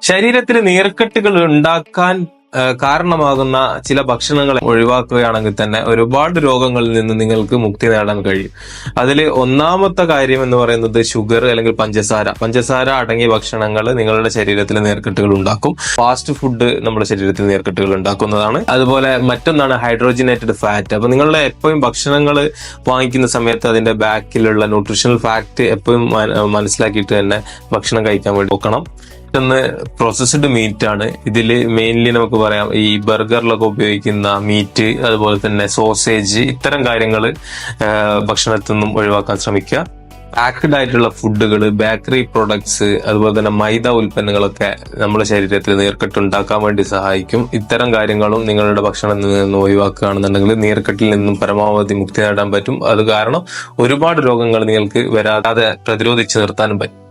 ശരീരത്തിൽ നീർക്കെട്ടുകൾ ഉണ്ടാക്കാൻ കാരണമാകുന്ന ചില ഭക്ഷണങ്ങൾ ഒഴിവാക്കുകയാണെങ്കിൽ തന്നെ ഒരുപാട് രോഗങ്ങളിൽ നിന്ന് നിങ്ങൾക്ക് മുക്തി നേടാൻ കഴിയും. അതിൽ ഒന്നാമത്തെ കാര്യം എന്ന് പറയുന്നത് ഷുഗർ അല്ലെങ്കിൽ പഞ്ചസാര അടങ്ങിയ ഭക്ഷണങ്ങൾ നിങ്ങളുടെ ശരീരത്തിൽ നീർക്കെട്ടുകൾ ഉണ്ടാക്കും. ഫാസ്റ്റ് ഫുഡ് നമ്മുടെ ശരീരത്തിൽ നീർക്കെട്ടുകൾ ഉണ്ടാക്കുന്നതാണ്. അതുപോലെ മറ്റൊന്നാണ് ഹൈഡ്രോജനേറ്റഡ് ഫാറ്റ്. അപ്പൊ നിങ്ങളുടെ എപ്പോഴും ഭക്ഷണങ്ങൾ വാങ്ങിക്കുന്ന സമയത്ത് അതിന്റെ ബാക്കിലുള്ള ന്യൂട്രീഷണൽ ഫാക്ട് എപ്പോഴും മനസ്സിലാക്കിയിട്ട് തന്നെ ഭക്ഷണം കഴിക്കാൻ വേണ്ടി നോക്കണം. പ്രോസസ്ഡ് മീറ്റ് ആണ്. ഇതിൽ മെയിൻലി നമുക്ക് പറയാം ഈ ബർഗറിലൊക്കെ ഉപയോഗിക്കുന്ന മീറ്റ്, അതുപോലെ തന്നെ സോസേജ്, ഇത്തരം കാര്യങ്ങൾ ഭക്ഷണത്തിൽ നിന്നും ഒഴിവാക്കാൻ ശ്രമിക്കുക. പാക്ക്ഡ് ആയിട്ടുള്ള ഫുഡുകൾ, ബേക്കറി പ്രൊഡക്ട്സ്, അതുപോലെ തന്നെ മൈദ ഉൽപ്പന്നങ്ങളൊക്കെ നമ്മുടെ ശരീരത്തിൽ നീർക്കെട്ട് ഉണ്ടാക്കാൻ വേണ്ടി സഹായിക്കും. ഇത്തരം കാര്യങ്ങളും നിങ്ങളുടെ ഭക്ഷണത്തിൽ നിന്ന് ഒഴിവാക്കുകയാണെന്നുണ്ടെങ്കിൽ നീർക്കെട്ടിൽ നിന്നും പരമാവധി മുക്തി നേടാൻ പറ്റും. അത് കാരണം ഒരുപാട് രോഗങ്ങൾ നിങ്ങൾക്ക് വരാതെ പ്രതിരോധിച്ച് നിർത്താനും പറ്റും.